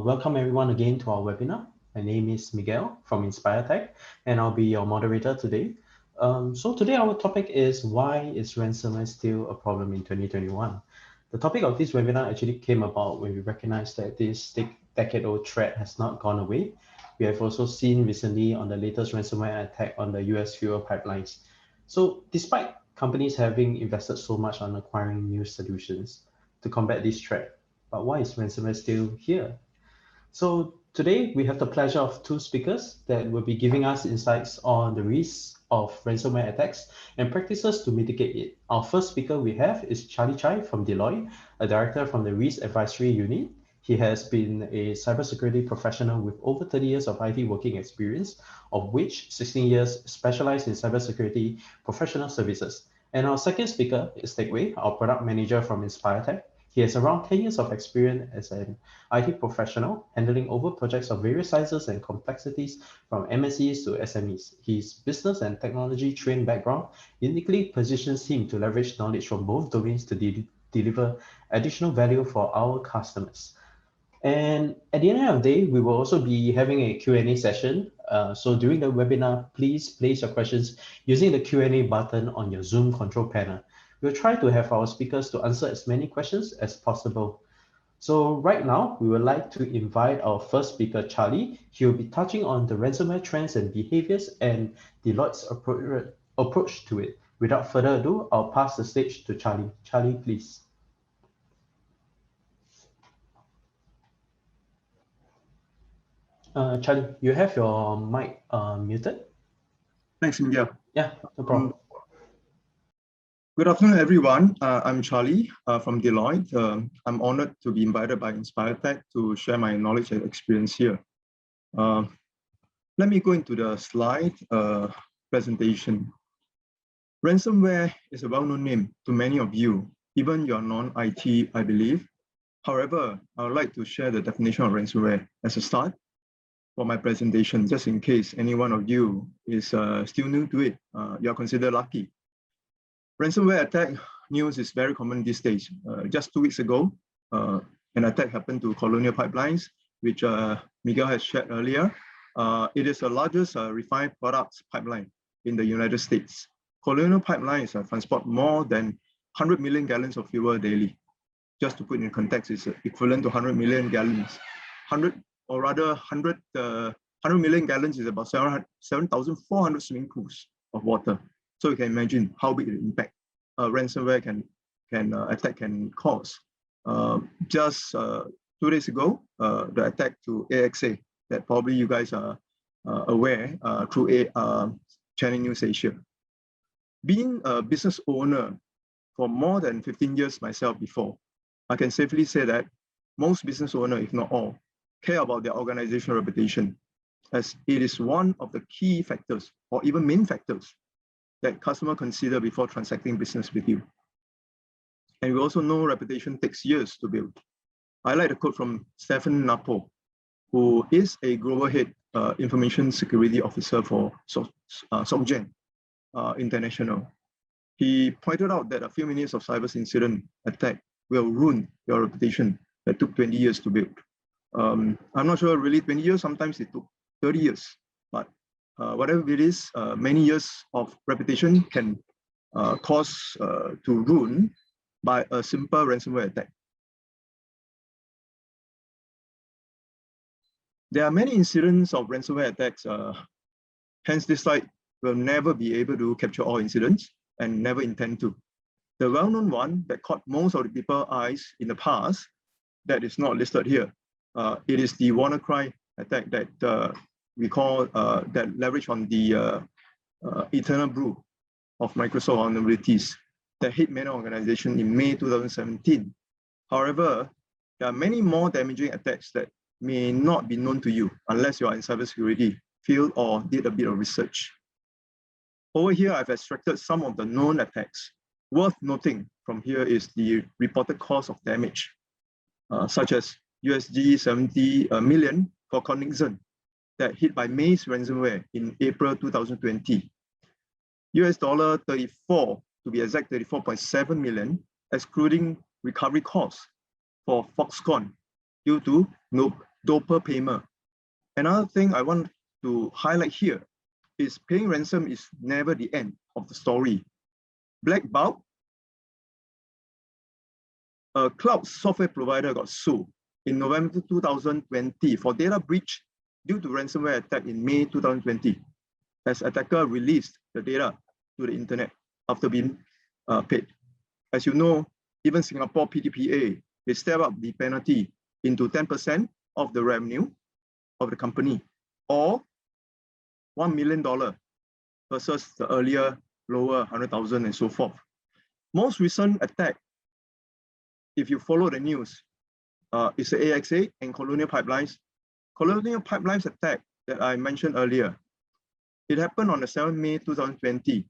Welcome everyone again to our webinar. My name is Miguel from InspireTech, and I'll be your moderator today. So today our topic is why is ransomware still a problem in 2021? The topic of this webinar actually came about when we recognized that this decade-old threat has not gone away. We have also seen recently on the latest ransomware attack on the US fuel pipelines. So despite companies having invested so much on acquiring new solutions to combat this threat, but why is ransomware still here? So today we have the pleasure of two speakers that will be giving us insights on the risks of ransomware attacks and practices to mitigate it. Our first speaker we have is Charlie Chai from Deloitte, a director from the Risk Advisory Unit. He has been a cybersecurity professional with over 30 years of IT working experience, of which 16 years specialized in cybersecurity professional services. And our second speaker is Teck Wei, our product manager from InspireTech. He has around 10 years of experience as an IT professional, handling over projects of various sizes and complexities from MSEs to SMEs. His business and technology trained background uniquely positions him to leverage knowledge from both domains to deliver additional value for our customers. And at the end of the day, we will also be having a Q&A session. So during the webinar, please place your questions using the Q&A button on your Zoom control panel. We'll try to have our speakers to answer as many questions as possible. So right now, we would like to invite our first speaker, Charlie. He will be touching on the ransomware trends and behaviors and Deloitte's approach to it. Without further ado, I'll pass the stage to Charlie. Charlie, please. Charlie, you have your mic muted. Thanks, Miguel. Yeah, no problem. Good afternoon, everyone. I'm Charlie from Deloitte. I'm honored to be invited by InspireTech to share my knowledge and experience here. Let me go into the slide presentation. Ransomware is a well-known name to many of you, even you're non-IT, I believe. However, I would like to share the definition of ransomware as a start for my presentation, just in case any one of you is still new to it. You're considered lucky. Ransomware attack news is very common these days. Just 2 weeks ago, an attack happened to Colonial Pipelines, which Miguel has shared earlier. It is the largest refined products pipeline in the United States. Colonial Pipelines transport more than 100 million gallons of fuel daily. Just to put in context, it's equivalent to 100 million gallons. 100 million gallons is about 7,400 swimming pools of water. So you can imagine how big the impact ransomware attack can cause. Just 2 days ago, the attack to AXA that probably you guys are aware through Channel News Asia. Being a business owner for more than 15 years myself before, I can safely say that most business owners, if not all, care about their organizational reputation, as it is one of the key factors or even main factors that customers consider before transacting business with you. And we also know reputation takes years to build. I like a quote from Stefan Napo, who is a global head information security officer for SocGen International. He pointed out that a few minutes of cyber incident attack will ruin your reputation that took 20 years to build. I'm not sure really 20 years, sometimes it took 30 years, but whatever it is, many years of reputation can cause to ruin by a simple ransomware attack. There are many incidents of ransomware attacks, hence this slide will never be able to capture all incidents and never intend to. The well-known one that caught most of the people's eyes in the past that is not listed here, it is the WannaCry attack that we call that leverage on the eternal brew of Microsoft vulnerabilities that hit many organizations in May 2017. However, there are many more damaging attacks that may not be known to you unless you are in cybersecurity field or did a bit of research. Over here, I've extracted some of the known attacks. Worth noting from here is the reported cost of damage, such as USD 70 million for Cognizant that hit by May's ransomware in April 2020. US dollar 34, to be exact, 34.7 million, excluding recovery costs for Foxconn due to doper payment. Another thing I want to highlight here is paying ransom is never the end of the story. Black Bulb, a cloud software provider, got sued in November 2020 for data breach due to ransomware attack in May 2020, as attacker released the data to the internet after being paid. As you know, even Singapore PDPA, they step up the penalty into 10% of the revenue of the company, or $1 million versus the earlier lower 100,000 and so forth. Most recent attack, if you follow the news, is the AXA and Colonial Pipelines. Colonial Pipelines attack that I mentioned earlier. It happened on the 7th May 2020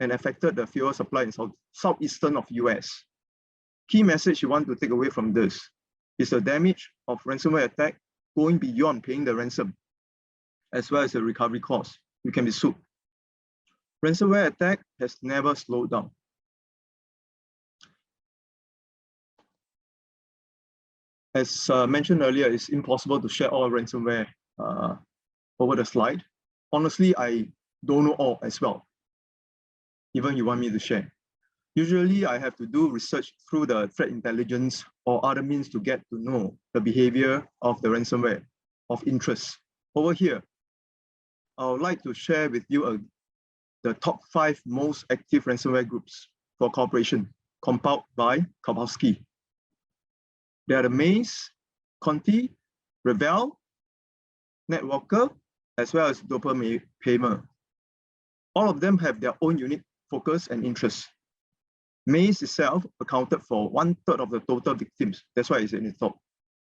and affected the fuel supply in southeastern of US. Key message you want to take away from this is the damage of ransomware attack going beyond paying the ransom, as well as the recovery cost. You can be sued. Ransomware attack has never slowed down. As mentioned earlier, it's impossible to share all ransomware over the slide. Honestly, I don't know all as well, even you want me to share. Usually, I have to do research through the threat intelligence or other means to get to know the behavior of the ransomware of interest. Over here, I would like to share with you the top 5 most active ransomware groups for corporation, compiled by Kapowski. They are the Maze, Conti, Revel, Networker, as well as doper payment. All of them have their own unique focus and interests. Maze itself accounted for 1/3 of the total victims. That's why it's in the top,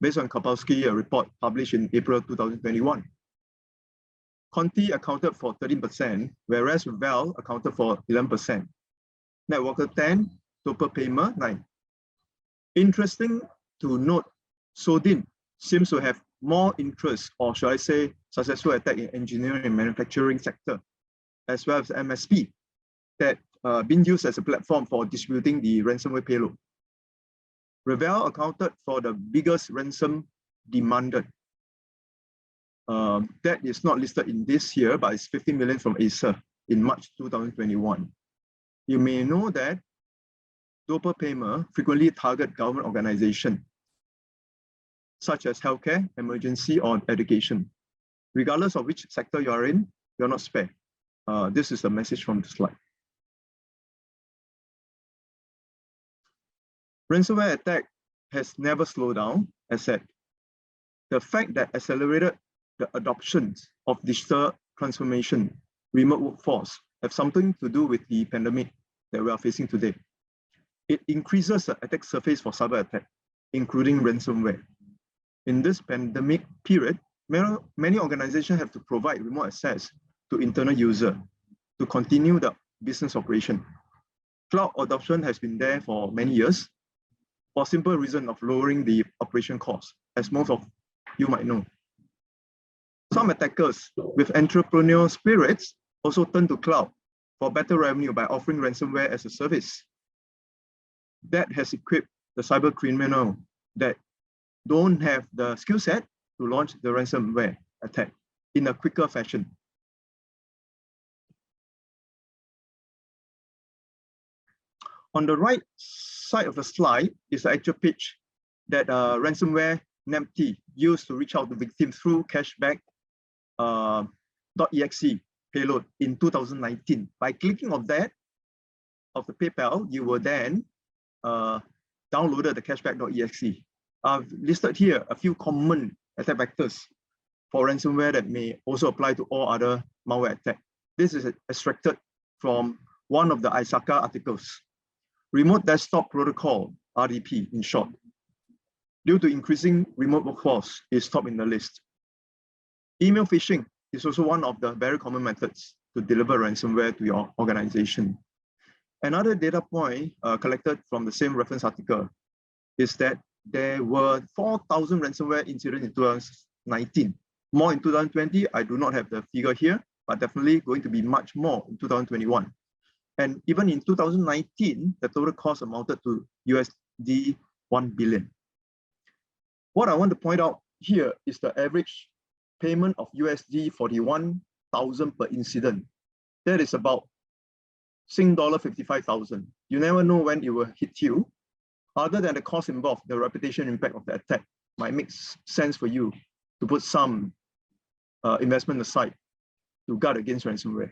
based on Kapowski, a report published in April 2021. Conti accounted for 13%, whereas Revel accounted for 11%. Networker 10, doper payment 9. Interesting to note, Sodin seems to have more interest, or should I say, successful attack in engineering and manufacturing sector, as well as MSP, that been used as a platform for distributing the ransomware payload. Revel accounted for the biggest ransom demanded. That is not listed in this here, but it's 50 million from Acer in March 2021. You may know that doper payment frequently target government organizations, such as healthcare, emergency, or education. Regardless of which sector you are in, you're not spared. This is the message from the slide. Ransomware attack has never slowed down, as said. The fact that accelerated the adoption of digital transformation, remote workforce, have something to do with the pandemic that we are facing today. It increases the attack surface for cyber attack, including ransomware. In this pandemic period, many organizations have to provide remote access to internal users to continue the business operation. Cloud adoption has been there for many years, for simple reason of lowering the operation cost, as most of you might know. Some attackers with entrepreneurial spirits also turn to cloud for better revenue by offering ransomware as a service. That has equipped the cyber criminal that don't have the skill set to launch the ransomware attack in a quicker fashion. On the right side of the slide is the actual pitch that ransomware NAMT used to reach out to victims through cashback.exe payload in 2019. By clicking on that of the PayPal, you will then download the cashback.exe. I've listed here a few common attack vectors for ransomware that may also apply to all other malware attacks. This is extracted from one of the ISACA articles. Remote Desktop Protocol, RDP in short, due to increasing remote workforce, is top in the list. Email phishing is also one of the very common methods to deliver ransomware to your organization. Another data point collected from the same reference article is that there were 4,000 ransomware incidents in 2019. More in 2020, I do not have the figure here, but definitely going to be much more in 2021. And even in 2019, the total cost amounted to USD 1 billion. What I want to point out here is the average payment of USD 41,000 per incident. That is about Sing dollar 55,000. You never know when it will hit you. Other than the cost involved, the reputation impact of the attack might make sense for you to put some investment aside to guard against ransomware.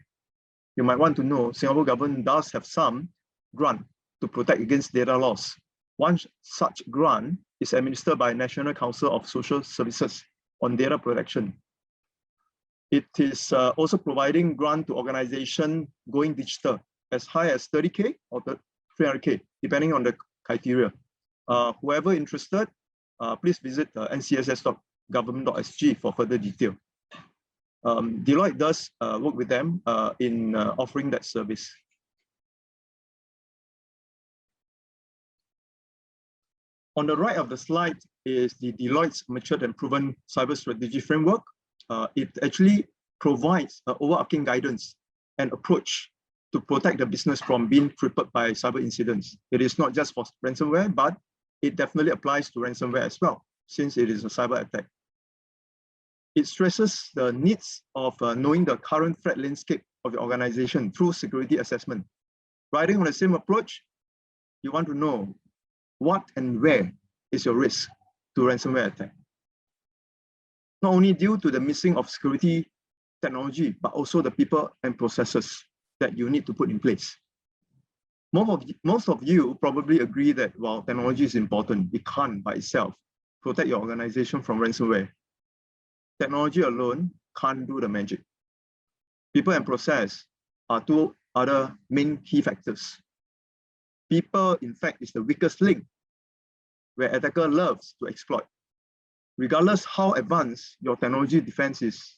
You might want to know Singapore government does have some grant to protect against data loss. One such grant is administered by National Council of Social Services on data protection. It is also providing grant to organizations going digital as high as 30K or 300K, depending on the criteria. Whoever interested, please visit ncss.government.sg for further detail. Deloitte does work with them in offering that service. On the right of the slide is the Deloitte's matured and proven cyber strategy framework. It actually provides overarching guidance and approach to protect the business from being crippled by cyber incidents. It is not just for ransomware, but it definitely applies to ransomware as well, since it is a cyber attack. It stresses the needs of knowing the current threat landscape of the organization through security assessment. Riding on the same approach, you want to know what and where is your risk to ransomware attack. Not only due to the missing of security technology, but also the people and processes that you need to put in place. Most of you probably agree that while technology is important, it can't by itself protect your organization from ransomware. Technology alone can't do the magic. People and process are two other main key factors. People, in fact, is the weakest link where attacker loves to exploit. Regardless how advanced your technology defense is,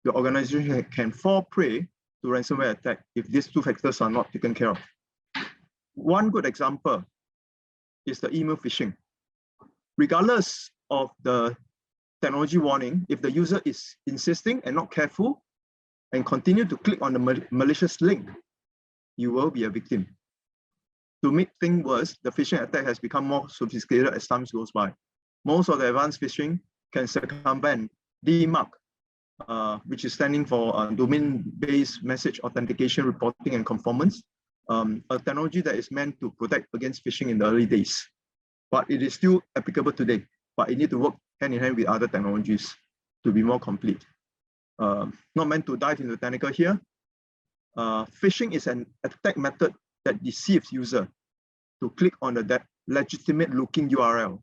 your organization can fall prey to ransomware attack if these two factors are not taken care of. One good example is the email phishing. Regardless of the technology warning, if the user is insisting and not careful and continue to click on the malicious link, you will be a victim. To make things worse, the phishing attack has become more sophisticated as time goes by. Most of the advanced phishing can circumvent DMARC, which is standing for Domain-Based Message Authentication, Reporting, and Conformance, a technology that is meant to protect against phishing in the early days. But it is still applicable today, but it needs to work hand in hand with other technologies to be more complete. Not meant to dive into technical here. Phishing is an attack method that deceives user to click on the legitimate looking URL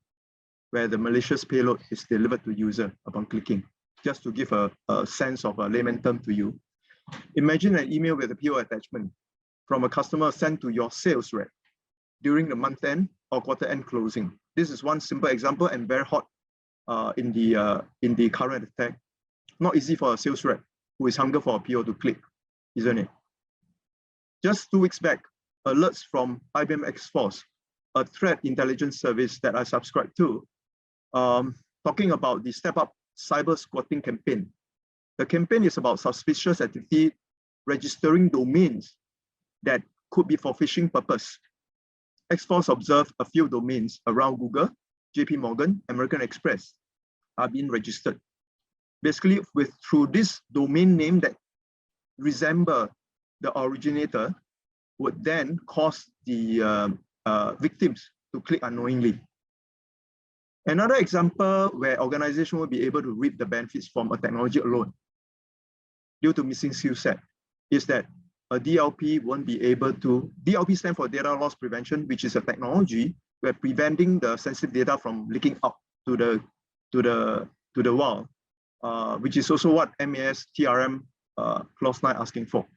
where the malicious payload is delivered to user upon clicking. Just to give a sense of a layman term to you, imagine an email with a PO attachment from a customer sent to your sales rep during the month end or quarter end closing. This is one simple example and very hot in the current attack. Not easy for a sales rep who is hungry for a PO to click, isn't it? Just 2 weeks back, alerts from IBM X-Force, a threat intelligence service that I subscribe to, talking about the Step Up Cyber Squatting campaign. The campaign is about suspicious activity registering domains that could be for phishing purpose. X-Force observed a few domains around Google, JP Morgan, American Express are being registered. Basically, through this domain name that resemble the originator would then cause the victims to click unknowingly. Another example where organization will be able to reap the benefits from a technology alone due to missing skill set is that a DLP won't be able to, DLP stands for data loss prevention, which is a technology where preventing the sensitive data from leaking out to the world, which is also what MAS TRM clause 9 asking for.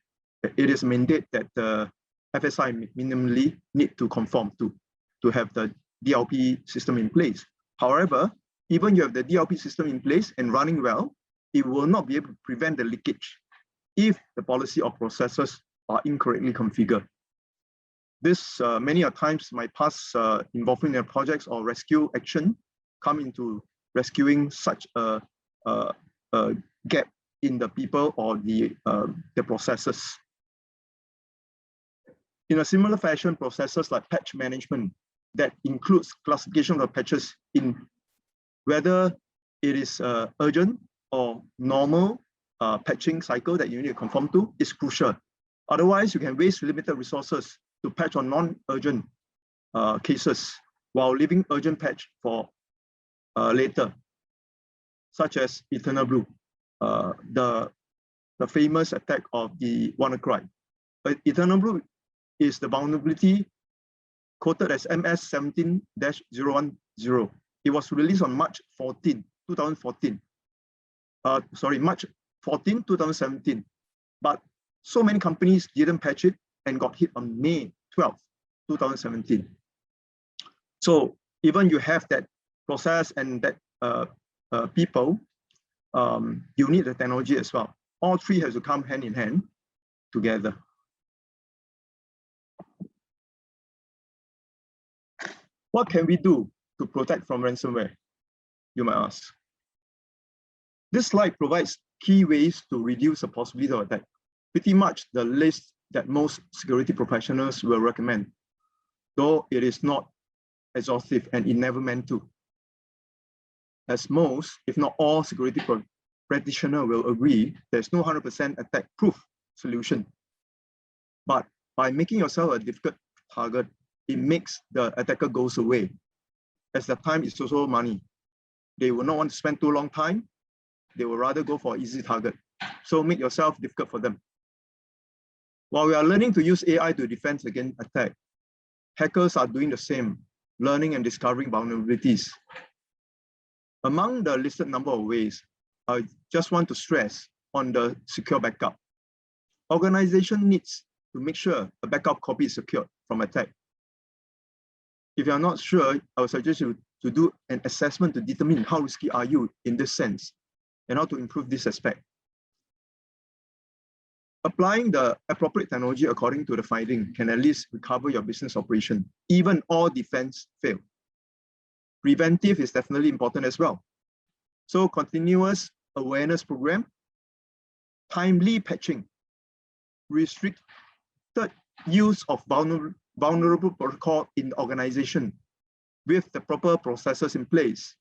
It is a mandate that the FSI minimally need to conform to have the DLP system in place. However, even you have the DLP system in place and running well, it will not be able to prevent the leakage if the policy or processes are incorrectly configured. This many a times my past involvement in projects or rescue action come into rescuing such a gap in the people or the processes. In a similar fashion, processes like patch management that includes classification of patches in whether it is urgent or normal patching cycle that you need to conform to is crucial. Otherwise, you can waste limited resources to patch on non-urgent cases while leaving urgent patch for later, such as Eternal Blue, the famous attack of the WannaCry. Eternal Blue is the vulnerability quoted as MS17-010. It was released on March 14, 2014. March 14, 2017. But so many companies didn't patch it and got hit on May 12, 2017. So even you have that process and that people, you need the technology as well. All three has to come hand in hand together. What can we do to protect from ransomware, you might ask? This slide provides key ways to reduce the possibility of attack. Pretty much the list that most security professionals will recommend, though it is not exhaustive and it never meant to. As most, if not all, security practitioners will agree, there's no 100% attack-proof solution. But by making yourself a difficult target, it makes the attacker goes away, as the time is also money. They will not want to spend too long time. They will rather go for easy target. So make yourself difficult for them. While we are learning to use AI to defend against attack, hackers are doing the same, learning and discovering vulnerabilities. Among the listed number of ways, I just want to stress on the secure backup. Organization needs to make sure a backup copy is secured from attack. If you're not sure, I would suggest you to do an assessment to determine how risky are you in this sense and how to improve this aspect. Applying the appropriate technology according to the finding can at least recover your business operation, even all defense fail. Preventive is definitely important as well. So continuous awareness program, timely patching, restricted use of vulnerable protocol in the organization with the proper processes in place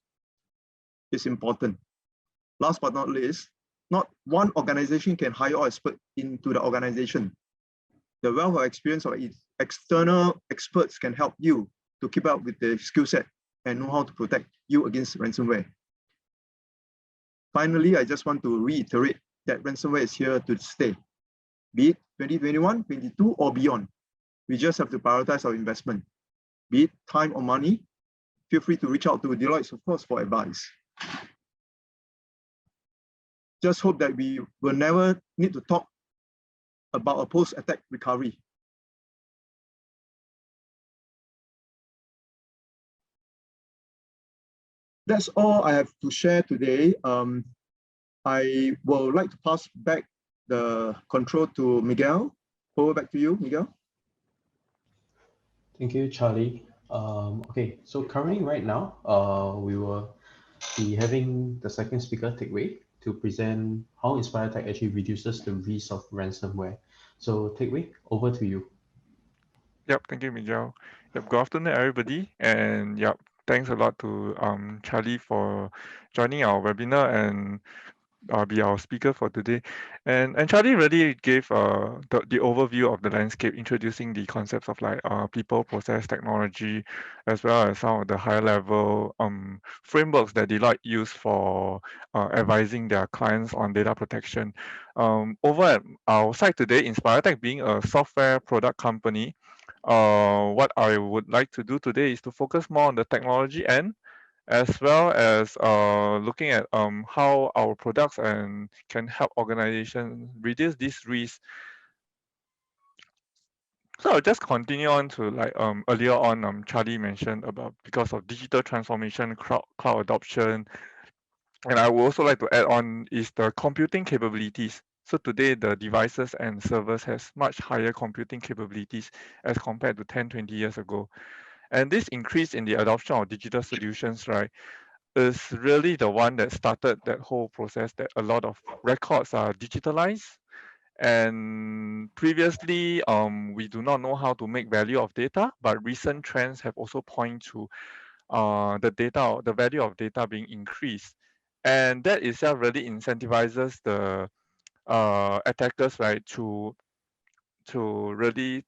is important. Last but not least, not one organization can hire all experts into the organization. The wealth of experience of external experts can help you to keep up with the skill set and know how to protect you against ransomware. Finally, I just want to reiterate that ransomware is here to stay, be it 2021, 22, or beyond. We just have to prioritize our investment, be it time or money. Feel free to reach out to Deloitte, of course, for advice. Just hope that we will never need to talk about a post-attack recovery. That's all I have to share today. I would like to pass back the control to Miguel. Over back to you, Miguel. Thank you, Charlie. Okay, so currently right now, we will be having the second speaker, Takeaway, to present how InspireTech actually reduces the risk of ransomware. So Takeaway, over to you. Yep, thank you, Miguel. Yep, good afternoon, everybody. And yep, thanks a lot to Charlie for joining our webinar and be our speaker for today. And Charlie really gave the overview of the landscape, introducing the concepts of like people, process, technology, as well as some of the higher level frameworks that Deloitte use for advising their clients on data protection. Over at our site today, InspireTech being a software product company, what I would like to do today is to focus more on the technology end, as well as looking at how our products can help organizations reduce this risk. So I'll just continue on to like earlier on Charlie mentioned about because of digital transformation, cloud adoption, and I would also like to add on is the computing capabilities. So today the devices and servers has much higher computing capabilities as compared to 10, 20 years ago. And this increase in the adoption of digital solutions, right, is really the one that started that whole process that a lot of records are digitalized. And previously, we do not know how to make value of data, but recent trends have also pointed to the value of data being increased. and that itself really incentivizes the attackers, right, to really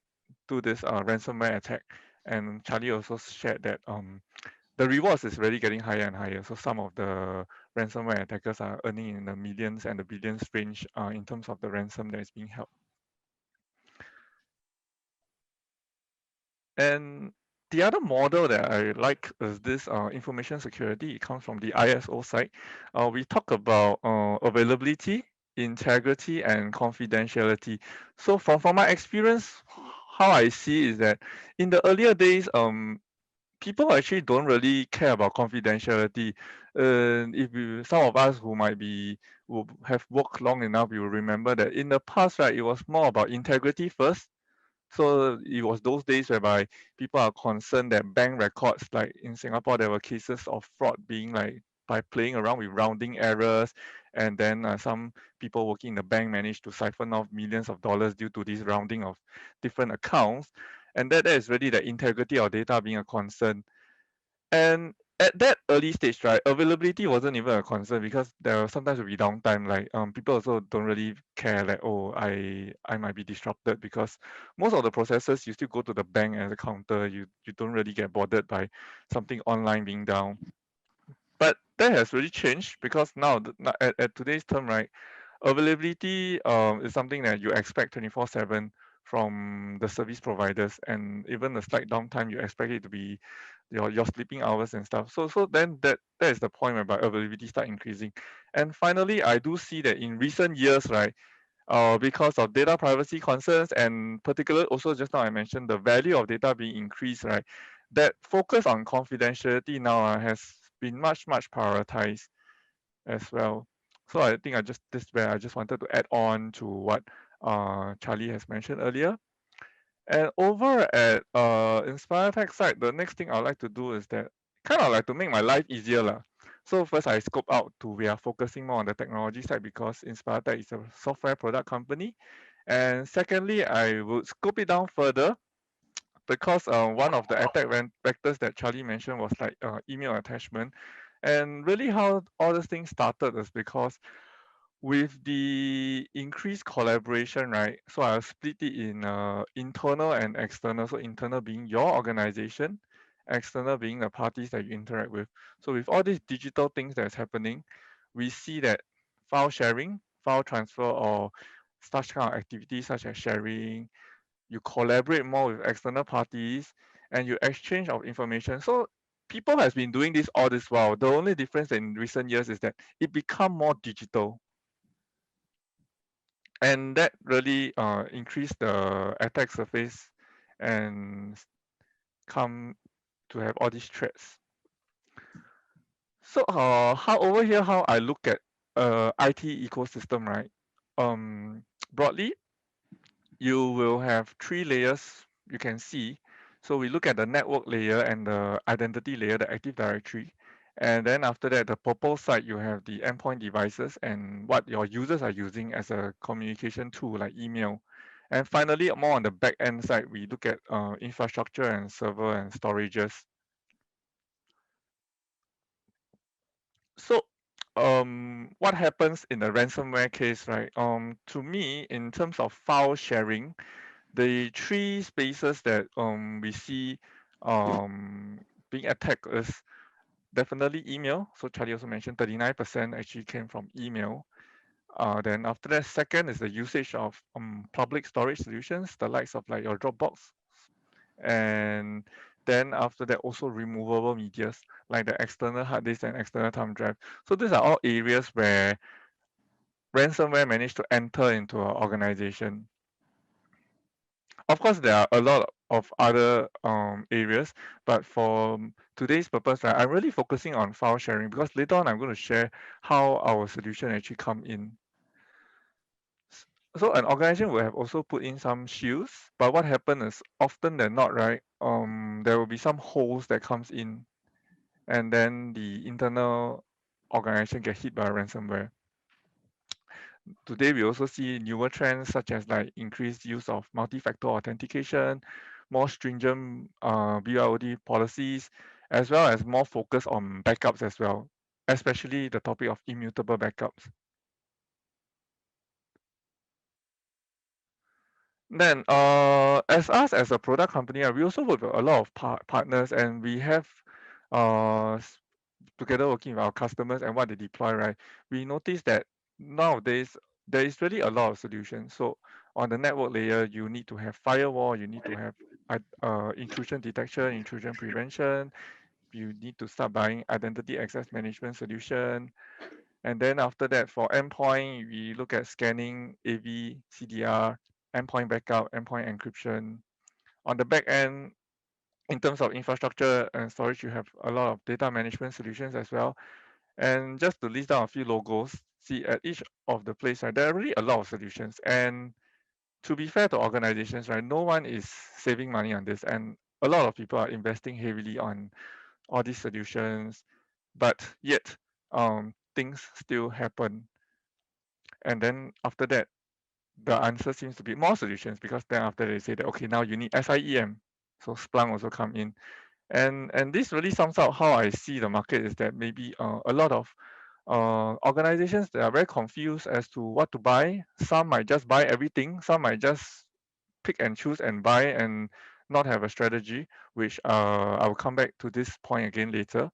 do this ransomware attack. And Charlie also shared that the rewards is really getting higher and higher. So some of the ransomware attackers are earning in the millions and the billions range in terms of the ransom that is being held. And the other model that I like is this information security. It comes from the ISO side. We talk about availability, integrity, and confidentiality. So from my experience, how I see is that in the earlier days, people actually don't really care about confidentiality. If some of us who have worked long enough, you will remember that in the past, right, it was more about integrity first. So it was those days whereby people are concerned that bank records, like in Singapore, there were cases of fraud being like by playing around with rounding errors, and then some people working in the bank managed to siphon off millions of dollars due to this rounding of different accounts, and that is really the integrity of data being a concern. And at that early stage, right, availability wasn't even a concern because there sometimes will be downtime. Like people also don't really care like, oh, I might be disrupted, because most of the processes you still go to the bank as a counter. You don't really get bothered by something online being down. But that has really changed because now at today's term, right, availability is something that you expect 24/7 from the service providers, and even the slight downtime you expect it to be your sleeping hours and stuff. So then that is the point whereby availability start increasing. And finally, I do see that in recent years, right, because of data privacy concerns, and particularly also just now I mentioned the value of data being increased, right, that focus on confidentiality now has been much prioritized as well. So I think this where I just wanted to add on to what Charlie has mentioned earlier. And over at InspireTech side, the next thing I'd like to do is that kind of like to make my life easier lah. So first I scope out to we are focusing more on the technology side because InspireTech is a software product company. And secondly, I would scope it down further because one of the attack vectors that Charlie mentioned was like email attachment. And really how all this thing started is because with the increased collaboration, right? So I'll split it in internal and external. So internal being your organization, external being the parties that you interact with. So with all these digital things that's happening, we see that file sharing, file transfer, or such kind of activities such as sharing, you collaborate more with external parties, and you exchange of information. So people has been doing this all this while. The only difference in recent years is that it become more digital, and that really increased the attack surface and come to have all these threats. So how over here how I look at IT ecosystem, right? Broadly, you will have three layers you can see. So we look at the network layer and the identity layer, the Active Directory. And then after that, the purple side, you have the endpoint devices and what your users are using as a communication tool like email. And finally, more on the back end side, we look at infrastructure and server and storages. So what happens in the ransomware case, right? To me, in terms of file sharing, the three spaces that we see being attacked is definitely email. So Charlie also mentioned 39% actually came from email. Then after that, second is the usage of public storage solutions, the likes of like your Dropbox. And then after that, also removable medias like the external hard disk and external thumb drive. So these are all areas where ransomware managed to enter into our organization. Of course, there are a lot of other areas, but for today's purpose, right, I'm really focusing on file sharing because later on I'm going to share how our solution actually come in. So an organization will have also put in some shields, but what happens is often than not, right, there will be some holes that comes in, and then the internal organization get hit by ransomware. Today, we also see newer trends such as like increased use of multi-factor authentication, more stringent BYOD policies, as well as more focus on backups as well. especially the topic of immutable backups. Then, as us as a product company, we also work with a lot of partners, and we have together working with our customers and what they deploy, right? We notice that nowadays there is really a lot of solutions. So on the network layer, you need to have firewall, you need to have intrusion detection, intrusion prevention. You need to start buying identity access management solution. And then after that, for endpoint, we look at scanning, AV, CDR, endpoint backup, endpoint encryption. On the back end, in terms of infrastructure and storage, you have a lot of data management solutions as well. And just to list down a few logos, see at each of the place, right, there are really a lot of solutions. And to be fair to organizations, right, no one is saving money on this. And a lot of people are investing heavily on all these solutions, but yet things still happen. And then after that, the answer seems to be more solutions, because then after they say that, okay, now you need SIEM. So Splunk also come in. And this really sums out how I see the market, is that maybe a lot of organizations, they are very confused as to what to buy. Some might just buy everything, some might just pick and choose and buy and not have a strategy, which I will come back to this point again later.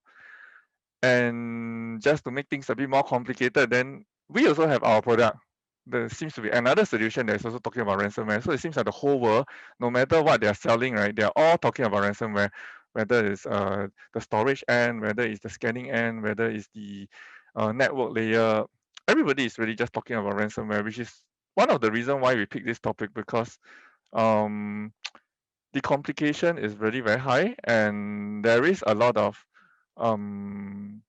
And just to make things a bit more complicated, then we also have our product. There seems to be another solution that's also talking about ransomware. So it seems like the whole world, no matter what they're selling, right, they're all talking about ransomware, whether it's the storage end, whether it's the scanning end, whether it's the network layer. Everybody is really just talking about ransomware, which is one of the reasons why we picked this topic, because um, the complication is really very high, and there is a lot of um,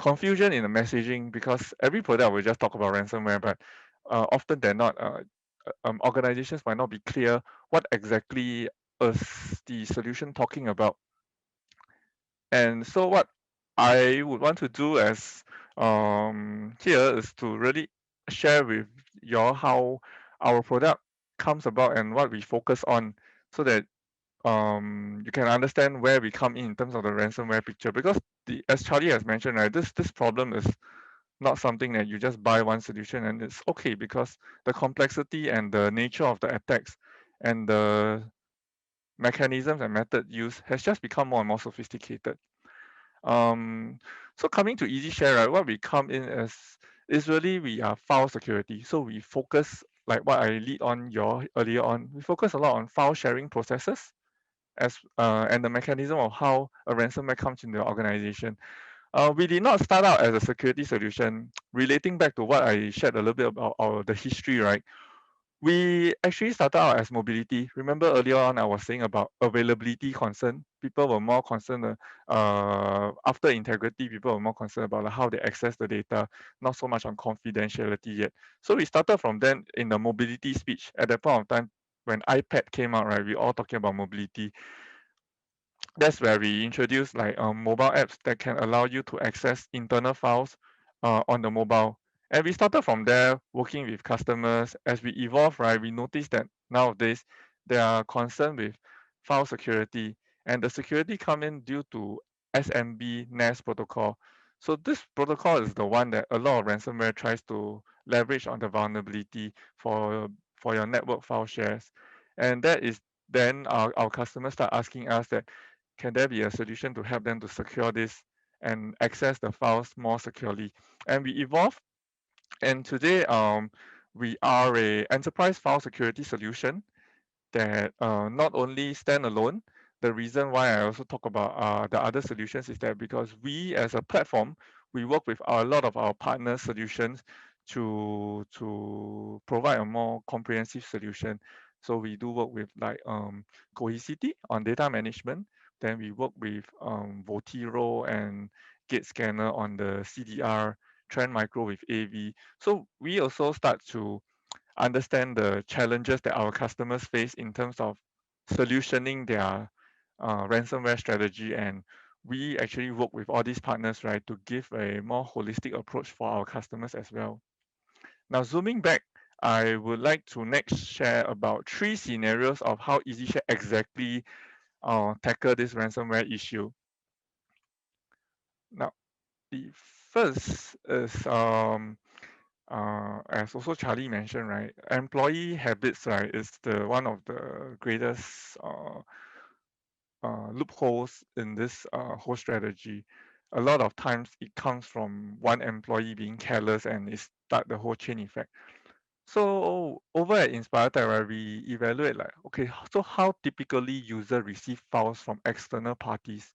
confusion in the messaging, because every product will just talk about ransomware, but often they're not. Organizations might not be clear what exactly is the solution talking about. And so what I would want to do as here is to really share with you all how our product comes about and what we focus on, so that you can understand where we come in terms of the ransomware picture. Because as Charlie has mentioned, right, this problem is not something that you just buy one solution and it's okay, because the complexity and the nature of the attacks and the mechanisms and method used has just become more and more sophisticated. So coming to EasiShare, right, what we come in as is really we are file security. So we focus, like what I lead on your earlier on, we focus a lot on file sharing processes as and the mechanism of how a ransomware comes in the organization. We did not start out as a security solution. Relating back to what I shared a little bit about the history, right? We actually started out as mobility. Remember earlier on, I was saying about availability concern. People were more concerned after integrity. People were more concerned about how they access the data, not so much on confidentiality yet. So we started from then in the mobility speech. At that point of time, when iPad came out, right, we all talking about mobility. That's where we introduce like mobile apps that can allow you to access internal files on the mobile. And we started from there working with customers. As we evolve, right, we noticed that nowadays they are concerned with file security, and the security come in due to SMB NAS protocol. So this protocol is the one that a lot of ransomware tries to leverage on the vulnerability for your network file shares. And that is then our customers start asking us that, can there be a solution to help them to secure this and access the files more securely? And we evolve, and today we are a enterprise file security solution that not only stand alone. The reason why I also talk about the other solutions is that because we as a platform, we work with a lot of our partner solutions to provide a more comprehensive solution. So we do work with like Cohesity on data management. Then we work with Votiro and Gate Scanner on the CDR, Trend Micro with AV. So we also start to understand the challenges that our customers face in terms of solutioning their ransomware strategy, and we actually work with all these partners, right, to give a more holistic approach for our customers as well. Now, zooming back, I would like to next share about 3 scenarios of how EasiShare exactly tackle this ransomware issue. Now, the first is as also Charlie mentioned, right? Employee habits, right, is the one of the greatest loopholes in this whole strategy. A lot of times it comes from one employee being careless and it start the whole chain effect. So over at InspireTech, right, we evaluate like, okay, so how typically user receive files from external parties?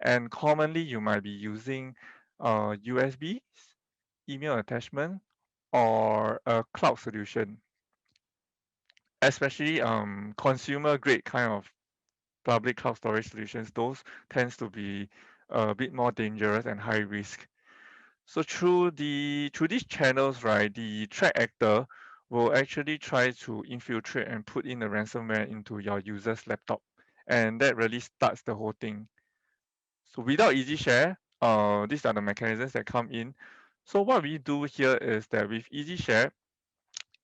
And commonly you might be using USB, email attachment, or a cloud solution, especially consumer grade kind of public cloud storage solutions. Those tends to be a bit more dangerous and high risk. So through these channels, right, the threat actor will actually try to infiltrate and put in the ransomware into your user's laptop, and that really starts the whole thing. So without EasyShare, these are the mechanisms that come in. So what we do here is that with EasyShare,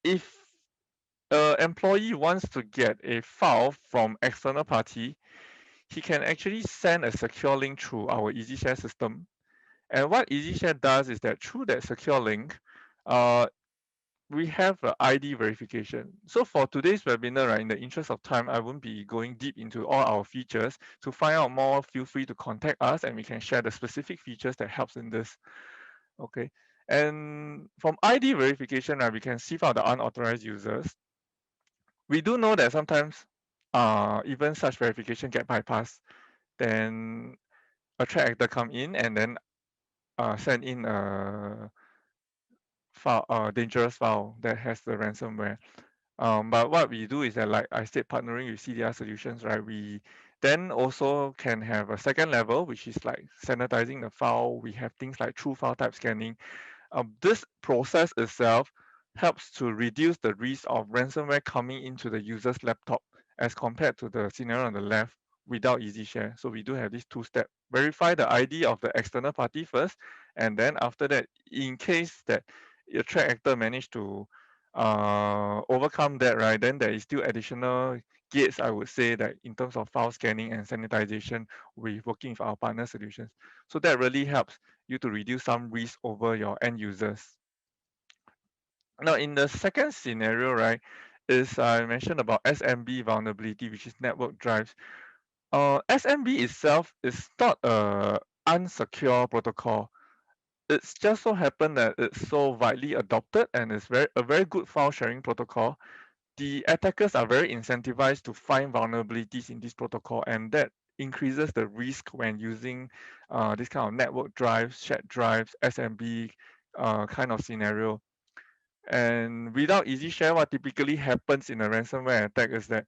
if an employee wants to get a file from external party, he can actually send a secure link through our EasyShare system. And what EasyShare does is that through that secure link, uh, we have a ID verification. So for today's webinar, right, in the interest of time, I won't be going deep into all our features. To find out more, feel free to contact us and we can share the specific features that helps in this. Okay. And from ID verification, right, we can sieve out the unauthorized users. We do know that sometimes even such verification get bypassed. Then a threat actor come in and then send in a file, dangerous file that has the ransomware. But what we do is that, like I said, partnering with CDR solutions, right? We then also can have a second level, which is like sanitizing the file. We have things like true file type scanning. This process itself helps to reduce the risk of ransomware coming into the user's laptop as compared to the scenario on the left without EasyShare. So we do have this two-step. Verify the ID of the external party first, and then after that, in case that your threat actor managed to overcome that, right, then there is still additional gates, I would say, that in terms of file scanning and sanitization, we're working with our partner solutions. So that really helps you to reduce some risk over your end users. Now, in the second scenario, right, is I mentioned about SMB vulnerability, which is network drives. SMB itself is not a unsecure protocol. It's just so happened that it's so widely adopted and it's a very good file sharing protocol. The attackers are very incentivized to find vulnerabilities in this protocol, and that increases the risk when using this kind of network drives, shared drives, SMB kind of scenario. And without EasyShare, what typically happens in a ransomware attack is that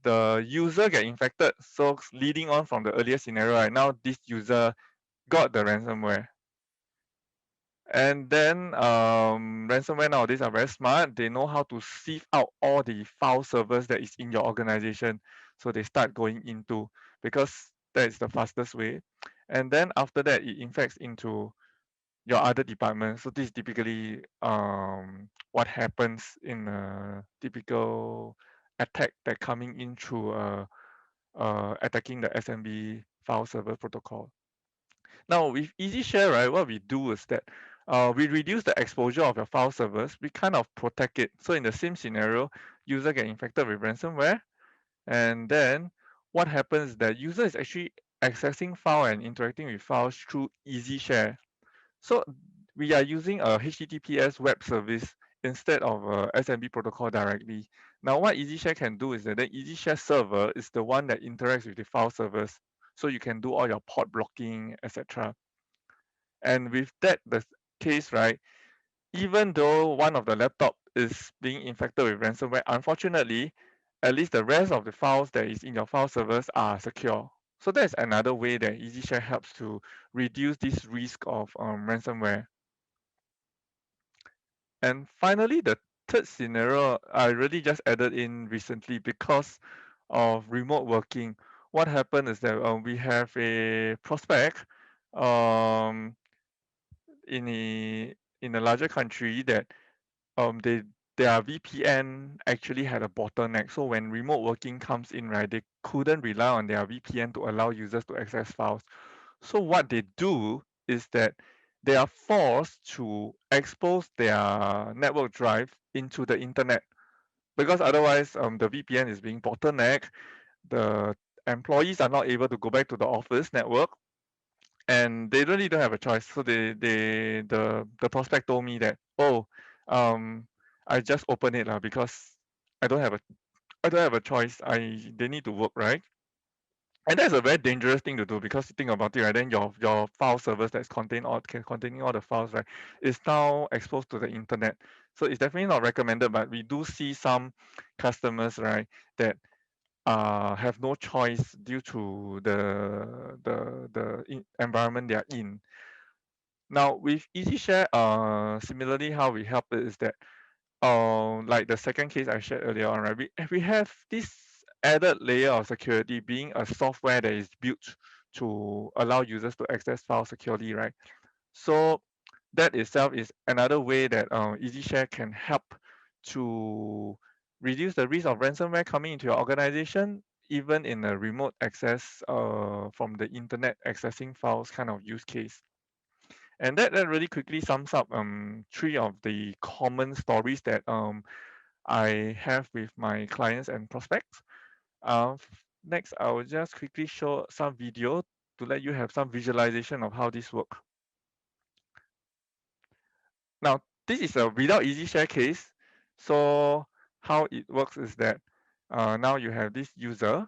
the user get infected. So leading on from the earlier scenario, right now this user got the ransomware. And then ransomware nowadays are very smart. They know how to sieve out all the file servers that is in your organization. So they start going into, because that is the fastest way. And then after that, it infects into your other departments. So this is typically what happens in a typical attack that coming in through attacking the SMB file server protocol. Now with EasyShare, right, what we do is that we reduce the exposure of your file servers. We kind of protect it. So in the same scenario, user get infected with ransomware, and then what happens is that user is actually accessing file and interacting with files through EasyShare. So we are using a HTTPS web service instead of a SMB protocol directly. Now what EasyShare can do is that the EasyShare server is the one that interacts with the file servers. So you can do all your port blocking, etc. And with that the case, right, even though one of the laptop is being infected with ransomware, unfortunately, at least the rest of the files that is in your file servers are secure. So that's another way that EasyShare helps to reduce this risk of ransomware. And finally, the third scenario I really just added in recently because of remote working. What happened is that we have a prospect um, in a larger country that they their VPN actually had a bottleneck. So when remote working comes in, right, they couldn't rely on their VPN to allow users to access files. So what they do is that they are forced to expose their network drive into the internet, because otherwise the VPN is being bottlenecked. The employees are not able to go back to the office network, and they really don't have a choice. So the prospect told me that, oh, I just open it because I don't have a I don't have a choice. They need to work, right? And that's a very dangerous thing to do, because you think about it, right? Then your file servers that's containing all the files, right, is now exposed to the internet. So it's definitely not recommended. But we do see some customers, right, that have no choice due to the environment they are in. Now with EasyShare, similarly, how we help it is that, like the second case I shared earlier on, right? We have this added layer of security, being a software that is built to allow users to access files securely, right? So that itself is another way that EasyShare can help to reduce the risk of ransomware coming into your organization, even in a remote access from the internet accessing files kind of use case. And that really quickly sums up three of the common stories that I have with my clients and prospects. Next, I will just quickly show some video to let you have some visualization of how this works. Now, this is a without EasyShare case. So how it works is that now you have this user.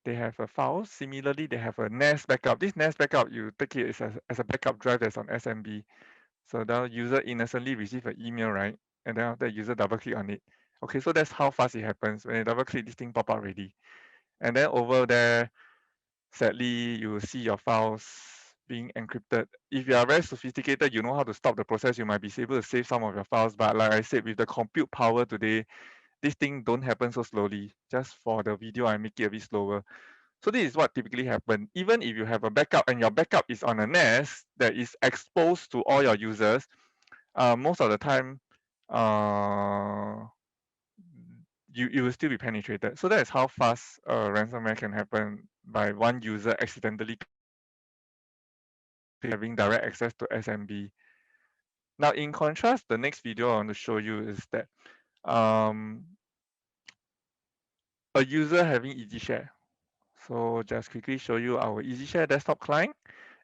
They have a file. Similarly, they have a NAS backup. This NAS backup, you take it as a backup drive that's on Smb. So the user innocently receive an email, right? And then after the user double click on it. Okay, so that's how fast it happens. When you double click, this thing pop up already. And then over there, sadly, you will see your files being encrypted. If you are very sophisticated, you know how to stop the process, you might be able to save some of your files. But like I said, with the compute power today, this thing don't happen so slowly. Just for the video, I make it a bit slower. So this is what typically happen. Even if you have a backup and your backup is on a NAS that is exposed to all your users, most of the time, uh, you will still be penetrated. So that is how fast ransomware can happen by one user accidentally having direct access to SMB. Now, in contrast, the next video I want to show you is that um, a user having EasyShare. So just quickly show you our EasyShare desktop client.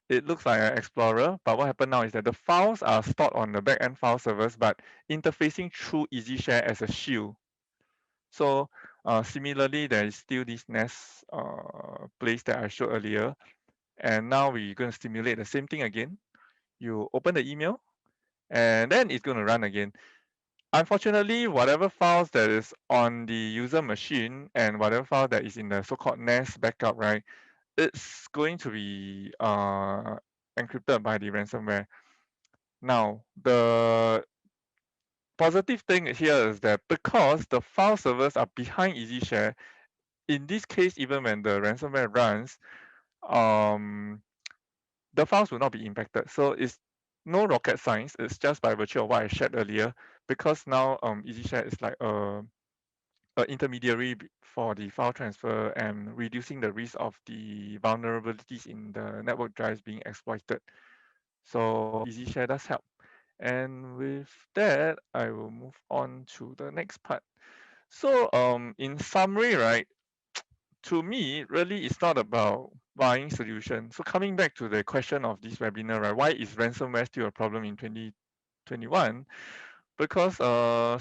It looks like an Explorer, but what happened now is that the files are stored on the backend file servers, but interfacing through EasyShare as a shield. So similarly, there is still this NAS place that I showed earlier. And now we're going to simulate the same thing again. You open the email, and then it's going to run again. Unfortunately, whatever files that is on the user machine and whatever file that is in the so-called NAS backup, right, it's going to be encrypted by the ransomware. Now, the positive thing here is that because the file servers are behind EasyShare, in this case, even when the ransomware runs, the files will not be impacted. So it's no rocket science. It's just by virtue of what I shared earlier, because now EasyShare is like a intermediary for the file transfer and reducing the risk of the vulnerabilities in the network drives being exploited. So EasyShare does help. And with that, I will move on to the next part. So in summary, right, to me, really, it's not about buying solutions. So coming back to the question of this webinar, right, why is ransomware still a problem in 2021? Because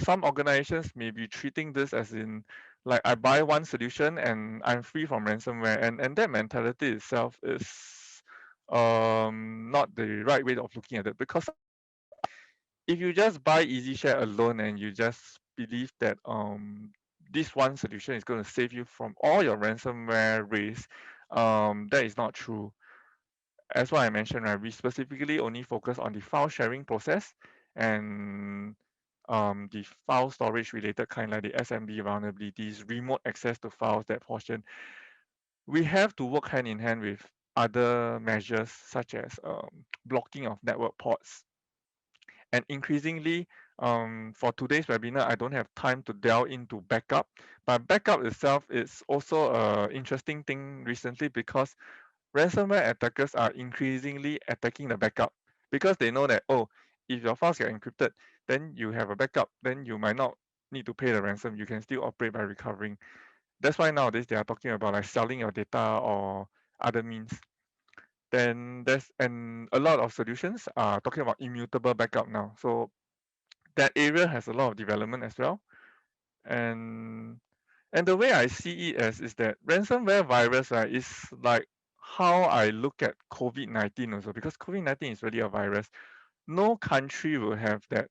some organizations may be treating this as in, like, I buy one solution and I'm free from ransomware, and that mentality itself is not the right way of looking at it. Because if you just buy EasyShare alone and you just believe that this one solution is going to save you from all your ransomware risk, that is not true. As what I mentioned, right, we specifically only focus on the file sharing process and the file storage related kind, like the SMB vulnerabilities, remote access to files, that portion. We have to work hand in hand with other measures such as blocking of network ports. And increasingly, for today's webinar, I don't have time to delve into backup, but backup itself is also an interesting thing recently, because ransomware attackers are increasingly attacking the backup because they know that, oh, if your files get encrypted, then you have a backup, then you might not need to pay the ransom. You can still operate by recovering. That's why nowadays they are talking about like selling your data or other means. Then and a lot of solutions are talking about immutable backup now. So that area has a lot of development as well. And the way I see it as is that ransomware virus, right, is like how I look at COVID-19 also, because COVID-19 is really a virus. No country will have that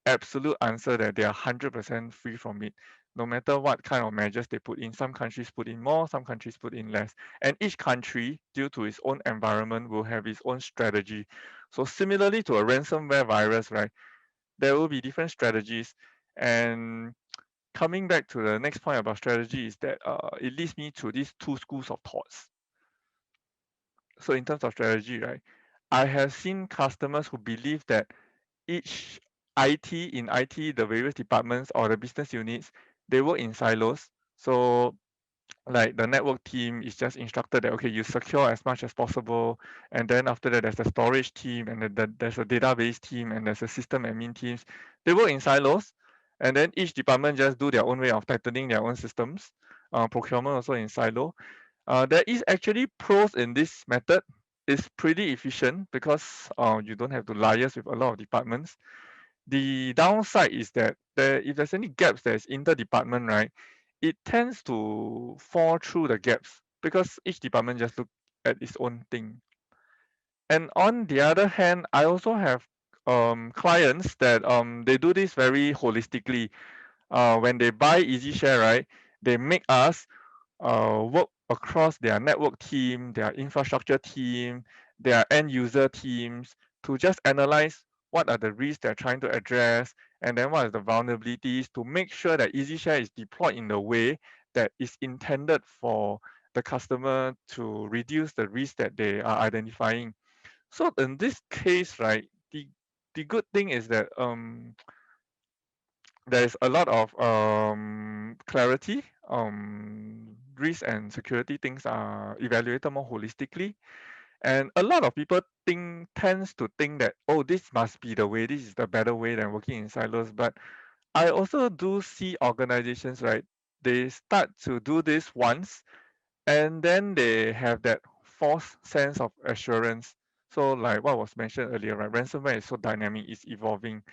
absolute answer that they are 100% free from it, no matter what kind of measures they put in. Some countries put in more, some countries put in less. And each country, due to its own environment, will have its own strategy. So similarly to a ransomware virus, right, there will be different strategies. And coming back to the next point about strategy is that it leads me to these two schools of thoughts. So in terms of strategy, right, I have seen customers who believe that each IT, the various departments or the business units, they work in silos. So like the network team is just instructed that, okay, you secure as much as possible, and then after that there's a storage team, and then there's a database team, and there's a system admin teams. They work in silos, and then each department just do their own way of tightening their own systems. Procurement also in silo. There is actually pros in this method. It's pretty efficient because you don't have to liaise with a lot of departments. The downside is that if there's any gaps that's inter-department, right, it tends to fall through the gaps because each department just look at its own thing. And on the other hand, I also have clients that they do this very holistically. When they buy EasiShare, right, they make us work across their network team, their infrastructure team, their end user teams to just analyze what are the risks they're trying to address, and then what are the vulnerabilities to make sure that EasiShare is deployed in the way that is intended for the customer to reduce the risk that they are identifying. So in this case, right, the good thing is that there's a lot of clarity. Risk and security things are evaluated more holistically, and a lot of people tends to think that, oh, this must be the way. This is the better way than working in silos. But I also do see organizations, right? They start to do this once, and then they have that false sense of assurance. So, like what was mentioned earlier, right? Ransomware is so dynamic, it's evolving,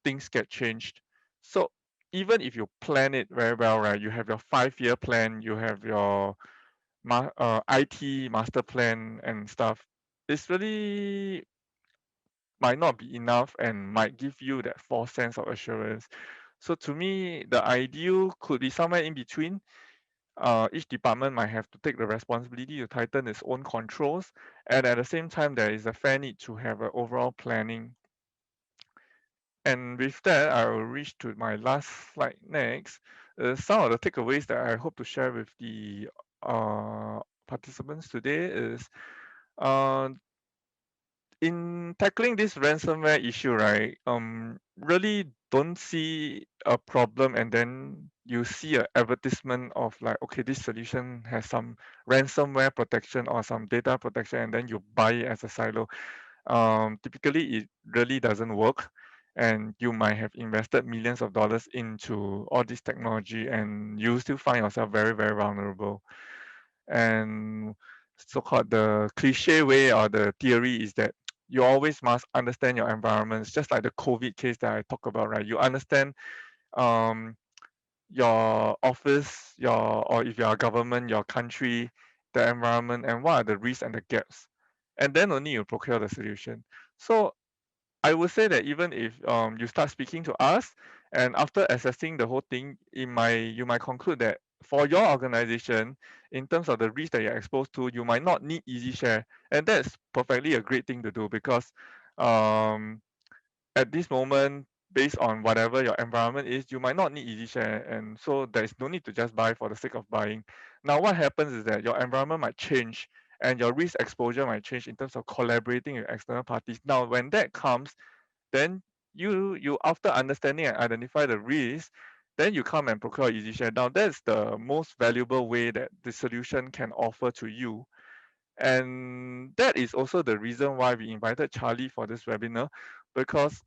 things get changed. So even if you plan it very well, right, you have your 5-year plan, you have your IT master plan and stuff, it's really might not be enough and might give you that false sense of assurance. So to me, the ideal could be somewhere in between. Each department might have to take the responsibility to tighten its own controls, and at the same time, there is a fair need to have an overall planning. And with that, I will reach to my last slide next. Some of the takeaways that I hope to share with the participants today is, uh, in tackling this ransomware issue, right? Really don't see a problem and then you see an advertisement of like, okay, this solution has some ransomware protection or some data protection, and then you buy it as a silo. Typically it really doesn't work, and you might have invested millions of dollars into all this technology and you still find yourself very, very vulnerable. And so-called the cliche way or the theory is that you always must understand your environments, just like the COVID case that I talk about, right? You understand um, your office, or if you're a government, your country, the environment, and what are the risks and the gaps. And then only you procure the solution. So I would say that even if you start speaking to us, and after assessing the whole thing, you might conclude that for your organization, in terms of the risk that you're exposed to, you might not need EasyShare, and that's perfectly a great thing to do because um, at this moment, based on whatever your environment is, you might not need EasyShare, and so there is no need to just buy for the sake of buying. Now, what happens is that your environment might change and your risk exposure might change in terms of collaborating with external parties. Now, when that comes, then you after understanding and identify the risk, then you come and procure EasyShare. Now, that's the most valuable way that the solution can offer to you. And that is also the reason why we invited Charlie for this webinar, because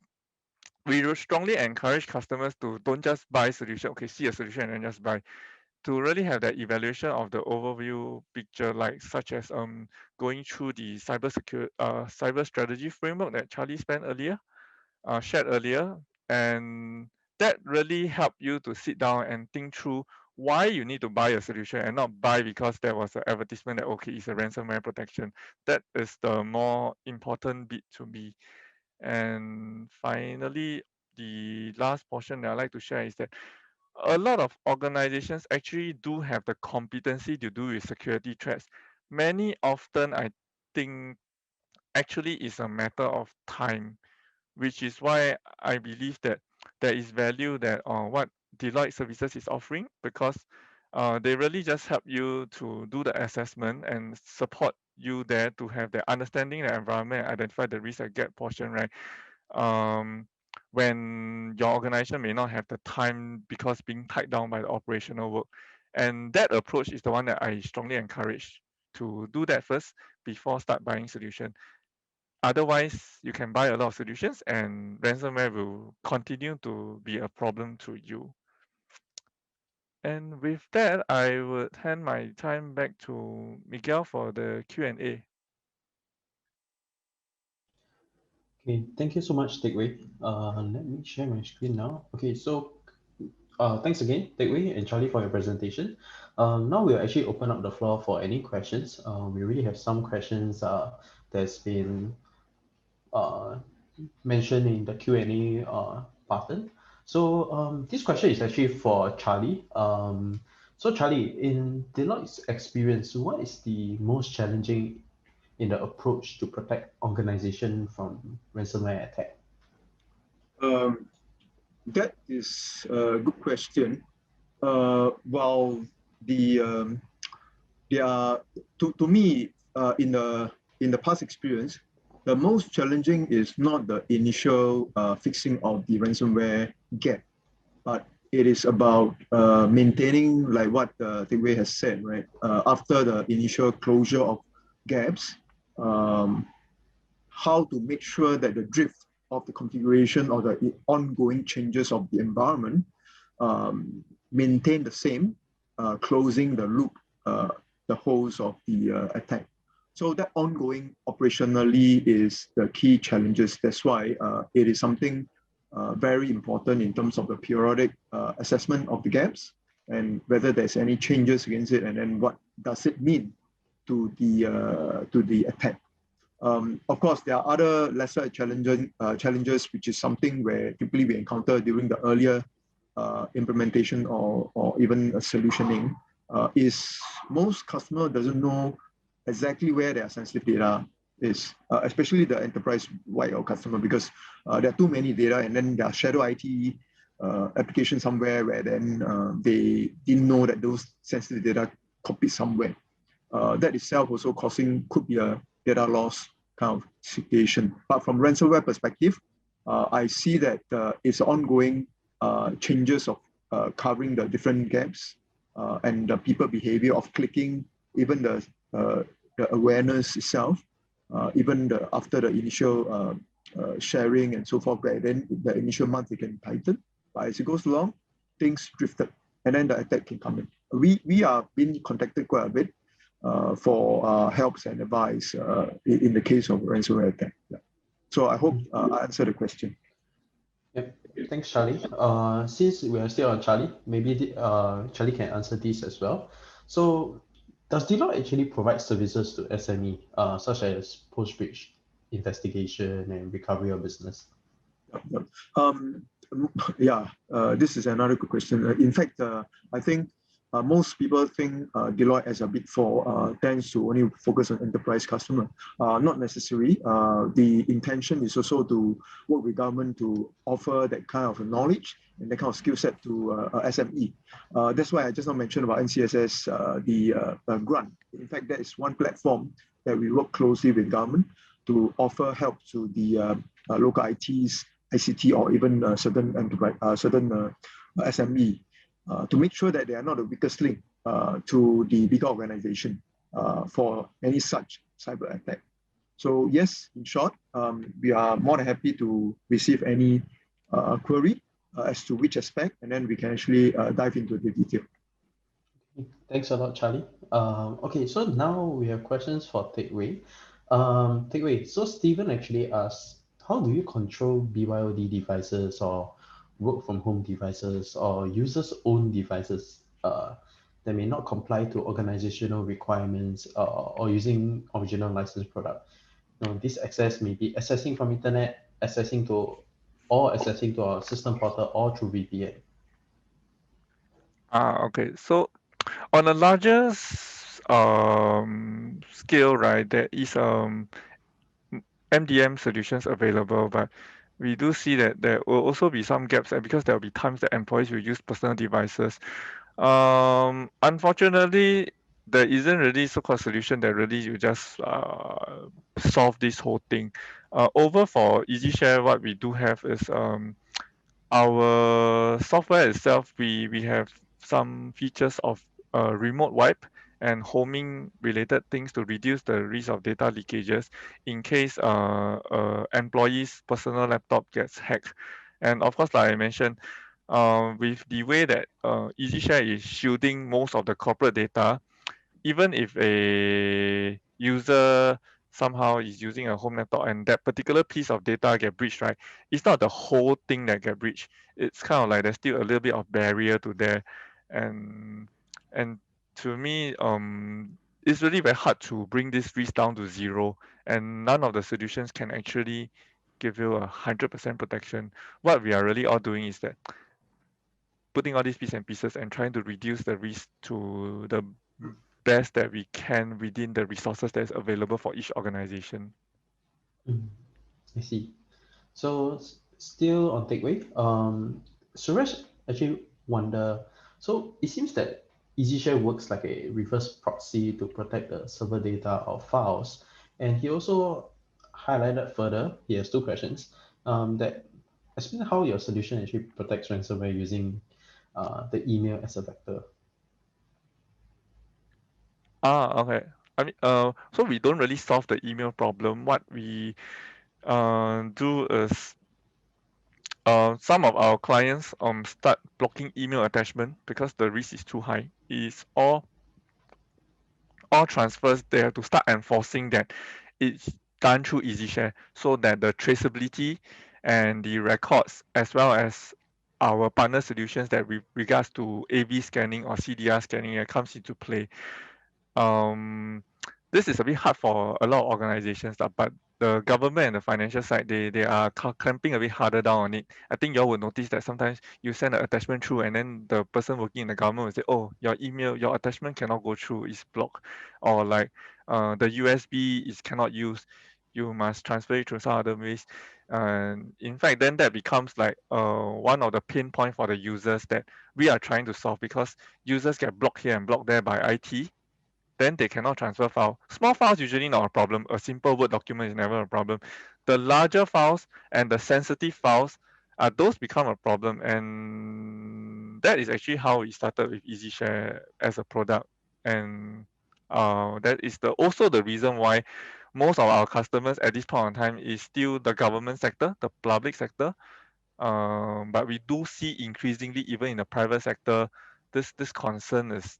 we will strongly encourage customers to don't just buy solution, okay, see a solution and then just buy, to really have that evaluation of the overview picture, like such as going through the cyber strategy framework that Charlie shared earlier, and that really help you to sit down and think through why you need to buy a solution and not buy because there was an advertisement that okay, it's a ransomware protection. That is the more important bit to me. And finally, the last portion that I like to share is that a lot of organizations actually do have the competency to do with security threats. Many often, I think, actually is a matter of time, which is why I believe that there is value that what Deloitte Services is offering, because they really just help you to do the assessment and support you there to have the understanding the environment, identify the risk and get portion right. Um, when your organization may not have the time because being tied down by the operational work. And that approach is the one that I strongly encourage to do that first before start buying solution. Otherwise, you can buy a lot of solutions and ransomware will continue to be a problem to you. And with that, I would hand my time back to Miguel for the Q&A. Okay, thank you so much, Teck Wei. Let me share my screen now. Okay, so thanks again, Teck Wei and Charlie, for your presentation. Now we'll actually open up the floor for any questions. We really have some questions that's been mentioned in the Q&A button. So this question is actually for Charlie. So Charlie, in Deloitte's experience, what is the most challenging in the approach to protect organization from ransomware attack? That is a good question. While they are to me in the past experience, the most challenging is not the initial fixing of the ransomware gap, but it is about maintaining, like what Teck Wei has said, right? After the initial closure of gaps, how to make sure that the drift of the configuration or the ongoing changes of the environment maintain the same, closing the loop, the holes of the attack. So that ongoing operationally is the key challenges. That's why it is something very important in terms of the periodic assessment of the gaps and whether there's any changes against it, and then what does it mean to the attack. Of course, there are other lesser challenges, which is something where typically we encounter during the earlier implementation or even solutioning, is most customer doesn't know exactly where their sensitive data is, especially the enterprise-wide or customer, because there are too many data, and then there are shadow IT application somewhere where then they didn't know that those sensitive data copied somewhere. That itself also could be a data loss kind of situation. But from ransomware perspective, I see that it's ongoing changes of covering the different gaps and the people behavior of clicking, even the awareness itself, even after the initial sharing and so forth, where then the initial month it can tighten. But as it goes along, things drifted, and then the attack can come in. We are being contacted quite a bit for helps and advice in the case of ransomware attack. Yeah. So I hope I answered the question. Yep. Thanks, Charlie. Since we are still on Charlie, maybe Charlie can answer this as well. So does Deloitte actually provide services to SME, such as post-breach investigation and recovery of business? This is another good question. In fact, I think most people think Deloitte as a Big Four tends to only focus on enterprise customer. Not necessarily. The intention is also to work with government to offer that kind of knowledge and that kind of skill set to SME. That's why I just now mentioned about NCSS, the grant. In fact, that is one platform that we work closely with government to offer help to the local ITs, ICT, or even certain enterprise, certain SME, to make sure that they are not the weakest link to the bigger organization. for any such cyber attack. So yes, in short, we are more than happy to receive any query as to which aspect, and then we can actually dive into the detail. Thanks a lot, Charlie. Okay, so now we have questions for Takeaway. Takeaway, so Stephen actually asked, how do you control BYOD devices or work from home devices or users' own devices that may not comply to organizational requirements or using original licensed product? This access may be accessing from internet, accessing to our system portal or through VPN. Okay. So on a larger scale, right, there is MDM solutions available, but we do see that there will also be some gaps, and because there will be times that employees will use personal devices. Unfortunately, there isn't really so-called solution that really you just solve this whole thing. Over for EasyShare, what we do have is our software itself. We have some features of remote wipe and homing related things to reduce the risk of data leakages in case employee's personal laptop gets hacked. And of course, like I mentioned, with the way that EasyShare is shielding most of the corporate data, even if a user somehow is using a home laptop and that particular piece of data get breached, right? It's not the whole thing that get breached. It's kind of like there's still a little bit of barrier to there, and and to me, it's really very hard to bring this risk down to zero, and none of the solutions can actually give you 100% protection. What we are really all doing is that putting all these pieces and pieces and trying to reduce the risk to the best that we can within the resources that is available for each organization. I see. So still on Takeaway, Suresh actually wonder, so it seems that EasyShare works like a reverse proxy to protect the server data or files. And he also highlighted further, he has two questions, that explain how your solution actually protects ransomware using the email as a vector. Okay. I mean, so we don't really solve the email problem. What we do is some of our clients start blocking email attachment because the risk is too high. It's all transfers, they have to start enforcing that it's done through EasyShare so that the traceability and the records, as well as our partner solutions that with regards to AV scanning or CDR scanning, comes into play. This is a bit hard for a lot of organizations, but the government and the financial side, they are clamping a bit harder down on it. I think you all will notice that sometimes you send an attachment through and then the person working in the government will say, oh, your email, your attachment cannot go through, it's blocked. Or like the USB is cannot use, you must transfer it through some other ways. And in fact, then that becomes like one of the pain points for the users that we are trying to solve, because users get blocked here and blocked there by IT, then they cannot transfer file. Small files usually not a problem. A simple Word document is never a problem. The larger files and the sensitive files, those become a problem. And that is actually how we started with EasyShare as a product. And that is also the reason why most of our customers at this point in time is still the government sector, the public sector. But we do see increasingly, even in the private sector, this concern is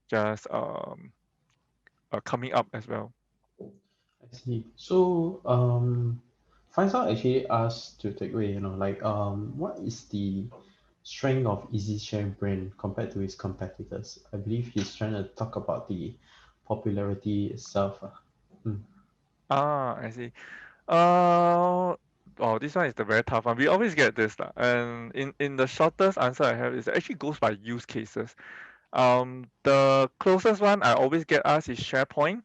just coming up as well. I see. So, Faisal actually asked to take away, what is the strength of EasyShare brand compared to its competitors? I believe he's trying to talk about the popularity itself. Mm. I see. Uh, oh, this one is the very tough one. We always get this, lah. And in the shortest answer I have is it actually goes by use cases. The closest one I always get asked is SharePoint.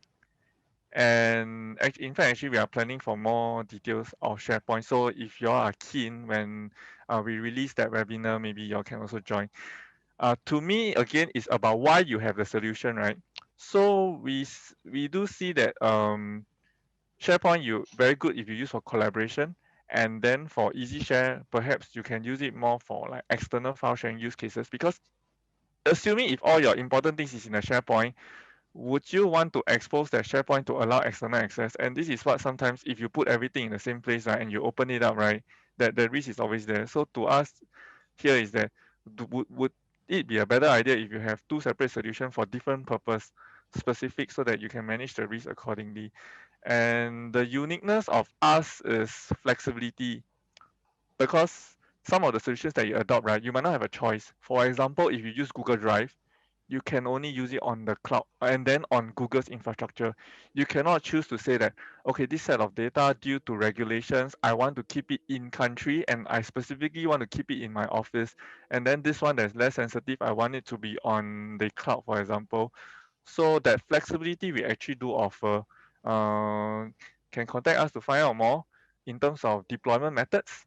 And in fact, actually, we are planning for more details of SharePoint. So if you all are keen when we release that webinar, maybe you all can also join. To me, again, it's about why you have the solution, right? So we do see that SharePoint, you very good if you use for collaboration. And then for EasyShare, perhaps you can use it more for like external file sharing use cases, because assuming if all your important things is in a SharePoint, would you want to expose that SharePoint to allow external access? And this is what sometimes if you put everything in the same place, right, and you open it up, right, that the risk is always there. So to us here is that would it be a better idea if you have two separate solutions for different purpose specific so that you can manage the risk accordingly? And the uniqueness of us is flexibility, because some of the solutions that you adopt, right, you might not have a choice. For example, if you use Google Drive, you can only use it on the cloud and then on Google's infrastructure. You cannot choose to say that, okay, this set of data due to regulations, I want to keep it in country and I specifically want to keep it in my office. And then this one that's less sensitive, I want it to be on the cloud, for example. So that flexibility we actually do offer. Can contact us to find out more in terms of deployment methods,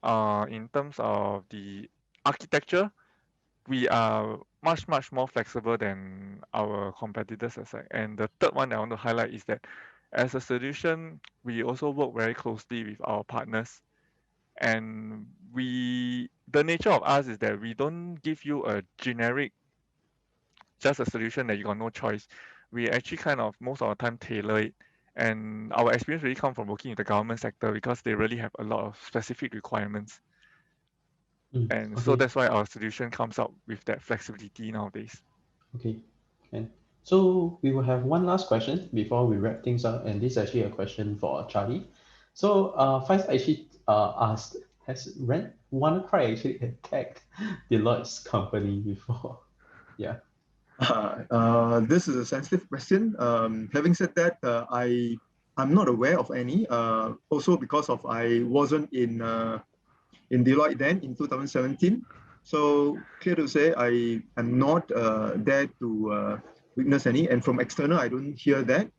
in terms of the architecture. We are much more flexible than our competitors aside. And the third one I want to highlight is that as a solution, we also work very closely with our partners. And the nature of us is that we don't give you a generic, just a solution that you got no choice. We actually kind of most of the time tailor it. And our experience really come from working in the government sector because they really have a lot of specific requirements. And so Okay. that's why our solution comes out with that flexibility nowadays. Okay. And so we will have one last question before we wrap things up, and this is actually a question for Charlie. So Faiz actually asked, has WannaCry actually attacked Deloitte's company before? Yeah. This is a sensitive question. Having said that, I'm not aware of any. Also because of I wasn't in Deloitte then in 2017. So clear to say, I am not there to witness any. And from external, I don't hear that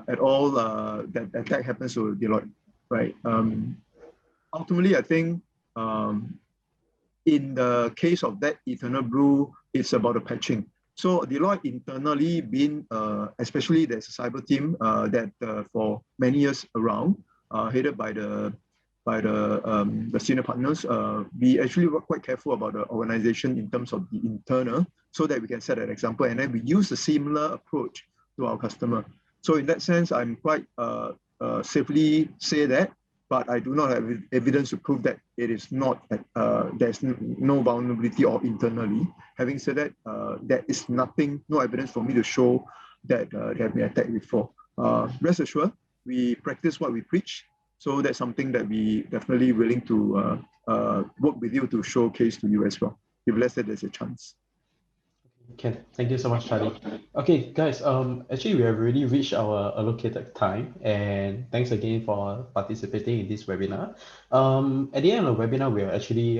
at all. That attack happens to Deloitte, right? Ultimately, I think in the case of that Eternal Blue, it's about the patching. So Deloitte internally been, especially there's a cyber team that for many years around, headed by the senior partners. We actually were quite careful about the organization in terms of the internal, so that we can set an example, and then we use a similar approach to our customer. So in that sense, I'm quite safely say that, but I do not have evidence to prove that it is not, there's no vulnerability or internally. Having said that, there is no evidence for me to show that they have been attacked before. Rest assured, we practice what we preach. So that's something that we definitely willing to work with you to showcase to you as well, if let's say there's a chance. Okay, thank you so much, Charlie. Okay, guys, actually we have already reached our allocated time, and thanks again for participating in this webinar. At the end of the webinar, we'll actually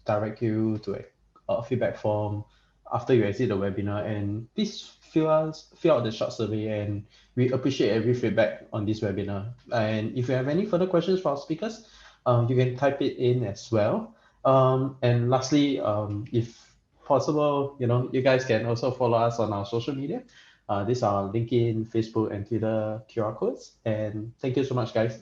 direct you to a feedback form after you exit the webinar, and please fill out the short survey, and we appreciate every feedback on this webinar. And if you have any further questions for our speakers, you can type it in as well. And lastly, if possible, you guys can also follow us on our social media. These are LinkedIn, Facebook, and Twitter QR codes. And thank you so much, guys.